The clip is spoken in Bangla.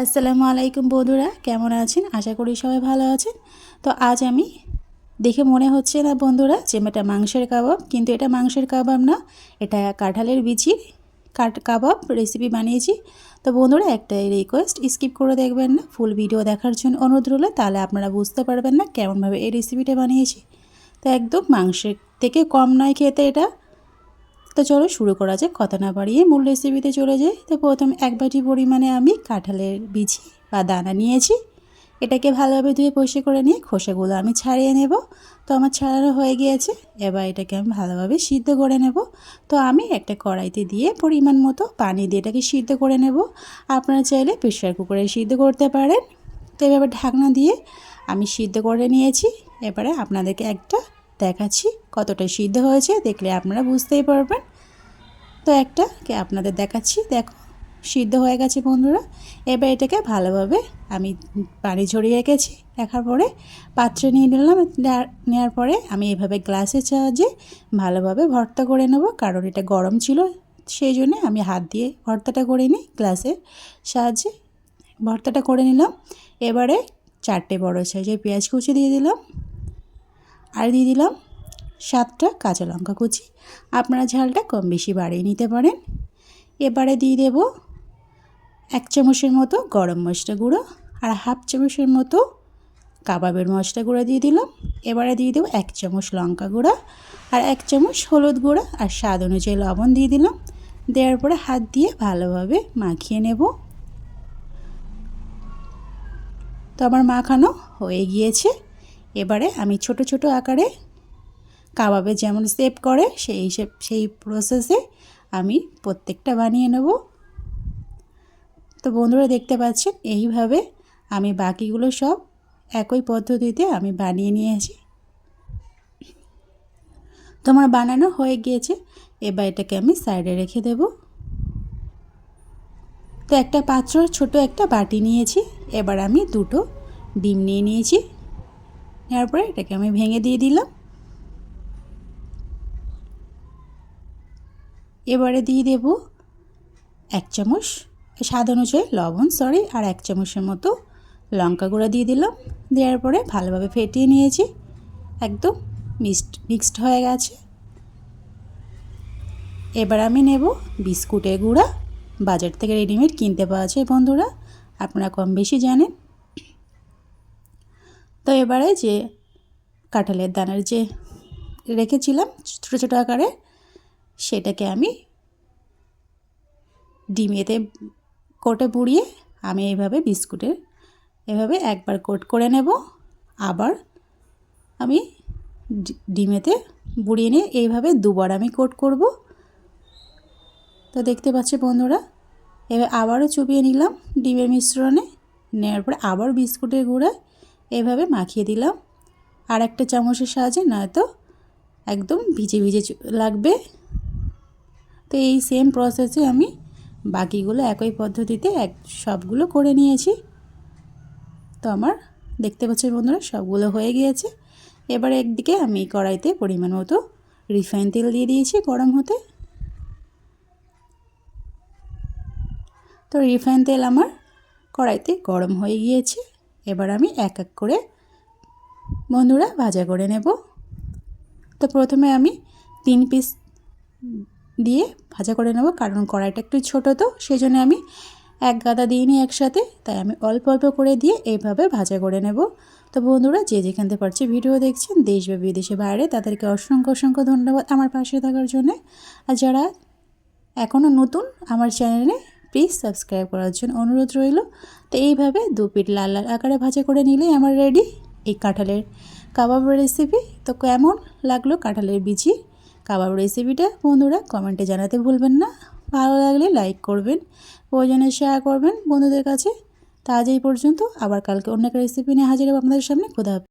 আসসালামু আলাইকুম বন্ধুরা, কেমন আছেন? আশা করি সবাই ভালো আছেন। তো আজ আমি দেখে মনে হচ্ছে না বন্ধুরা যে এটা মাংসের কাবাব, কিন্তু এটা মাংসের কাবাব না, এটা কাঁঠালের বিচির কাবাব রেসিপি বানিয়েছি। তো বন্ধুরা একটাই রিকোয়েস্ট, স্কিপ করে দেখবেন না, ফুল ভিডিও দেখার জন্য অনুরোধ রইল, তাহলে আপনারা বুঝতে পারবেন না কেমনভাবে এই রেসিপিটা বানিয়েছি। তো একদম মাংসের থেকে কম নয় খেতে এটা। তো চলো শুরু করা যাক, কথা না বাড়িয়ে মূল রেসিপিতে চলে যাই। তো প্রথম এক বাটি পরিমাণে আমি কাঁঠালের বিচি বা দানা নিয়েছি। এটাকে ভালোভাবে ধুয়ে পরিষ্কার করে নিয়ে খোসাগুলো আমি ছাড়িয়ে নেব। তো আমার ছাড়ানো হয়ে গিয়েছে, এবার এটাকে আমি ভালোভাবে সিদ্ধ করে নেব। তো আমি একটা কড়াইতে দিয়ে পরিমাণ মতো পানি দিয়ে এটাকে সিদ্ধ করে নেব। আপনারা চাইলে প্রেসার কুকারে সিদ্ধ করতে পারেন। তো এভাবে ঢাকনা দিয়ে আমি সিদ্ধ করে নিয়েছি। এবারে আপনাদেরকে একটা দেখাচ্ছি কতটা সিদ্ধ হয়েছে, দেখলে আপনারা বুঝতেই পারবেন। তো একটাকে আপনাদের দেখাচ্ছি, দেখো সিদ্ধ হয়ে গেছে বন্ধুরা। এবার এটাকে ভালোভাবে আমি পানি ঝরিয়ে রেখেছি, রাখার পরে পাত্রে নিয়ে নিলাম। নেওয়ার পরে আমি এভাবে গ্লাসের সাহায্যে ভালোভাবে ভর্তা করে নেব, কারণ এটা গরম ছিল সেই জন্য আমি হাত দিয়ে ভর্তাটা করে নিই, গ্লাসের সাহায্যে ভর্তাটা করে নিলাম। এবারে 4টে বড় সাইজের পেঁয়াজ কুচি দিয়ে দিলাম, আর দিয়ে দিলাম 7টা কাঁচা লঙ্কা কুচি। আপনারা ঝালটা কম বেশি বাড়িয়ে নিতে পারেন। এবারে দিয়ে দেব 1 চামচের মতো গরম মশলা গুঁড়ো, আর হাফ চামচের মতো কাবাবের মশলা গুঁড়ো দিয়ে দিলাম। এবারে দিয়ে দেবো 1 চামচ লঙ্কা গুঁড়া, আর 1 চামচ হলুদ গুঁড়া, আর স্বাদ অনুযায়ী লবণ দিয়ে দিলাম। দেওয়ার পরে হাত দিয়ে ভালোভাবে মাখিয়ে নেব। তো আমার মাখানো হয়ে গিয়েছে। এবারে আমি ছোট ছোট আকারে কাবাবে যেমন শেপ করে সেই প্রসেসে আমি প্রত্যেকটা বানিয়ে নেব। তো বন্ধুরা দেখতে পাচ্ছেন এইভাবে আমি বাকিগুলো সব একই পদ্ধতিতে আমি বানিয়ে নিয়েছি। তো আমার বানানো হয়ে গিয়েছে। এবার এটাকে আমি সাইডে রেখে দেব। তো একটা পাত্র, ছোট একটা বাটি নিয়েছি। এবার আমি 2টো ডিম নিয়ে নিয়েছি। নেওয়ার পরে এটাকে আমি ভেঙে দিয়ে দিলাম। এবারে দিয়ে দেব 1 চামচ স্বাদ অনুযায়ী লবণ, আর 1 চামচের মতো লঙ্কা গুঁড়া দিয়ে দিলাম। দেওয়ার পরে ভালোভাবে ফেটিয়ে নিয়েছি, একদম মিক্সড হয়ে গেছে। এবার আমি নেব বিস্কুটের গুঁড়া, বাজার থেকে রেডিমেড কিনতে পাওয়া যায় বন্ধুরা, আপনারা কম বেশি জানেন। তো এবারে যে কাঁঠালের দানার যে রেখেছিলাম ছোটো ছোটো আকারে, সেটাকে আমি ডিমেতে কোটে বুড়িয়ে আমি এইভাবে বিস্কুটের এভাবে একবার কোট করে নেব, আবার আমি ডিমেতে বুড়িয়ে নিয়ে এইভাবে 2বার আমি কোট করব। তো দেখতে পাচ্ছি বন্ধুরা, এবার আবারও চুবিয়ে নিলাম ডিমের মিশ্রণে। নেওয়ার পরে আবার বিস্কুটের গুঁড়া এভাবে মাখিয়ে দিলাম, আর একটা চামচের সাহায্যে, নয়তো একদম ভিজে ভিজে লাগবে। তো এই সেম প্রসেসে আমি বাকিগুলো একই পদ্ধতিতে সবগুলো করে নিয়েছি। তো আমার দেখতে পাচ্ছি বন্ধুরা সবগুলো হয়ে গিয়েছে। এবার একদিকে আমি কড়াইতে পরিমাণ মতো রিফাইন তেল দিয়ে দিয়েছি গরম হতে। তো রিফাইন তেল আমার কড়াইতে গরম হয়ে গিয়েছে। এবার আমি এক এক করে বন্ধুরা ভাজা করে নেব। তো প্রথমে আমি 3 পিস দিয়ে ভাজা করে নেব, কারণ কড়াইটা একটু ছোটো, তো সেই জন্য আমি এক গাদা দিইনি একসাথে, তাই আমি অল্প অল্প করে দিয়ে এইভাবে ভাজা করে নেব। তো বন্ধুরা যে যেখান থেকে পারছি ভিডিও দেখছেন, দেশ বা বিদেশে বাইরে, তাদেরকে অসংখ্য অসংখ্য ধন্যবাদ আমার পাশে থাকার জন্যে। আর যারা এখনও নতুন আমার চ্যানেলে, প্লিজ সাবস্ক্রাইব করার জন্য অনুরোধ রইল। তো এইভাবে 2 পিঠ লাল লাল আকারে ভাজা করে নিলেই আমার রেডি এই কাঁঠালের কাবাব রেসিপি। তো কেমন লাগলো কাঁঠালের বিচি কাবাব রেসিপিটা বন্ধুরা কমেন্টে জানাতে ভুলবেন না। ভালো লাগলে লাইক করবেন, প্রয়োজনে শেয়ার করবেন বন্ধুদের কাছে। তো আজ এই পর্যন্ত, আবার কালকে অন্য একটা রেসিপি নিয়ে হাজির হব আপনাদের সামনে। খোদা হাফেজ।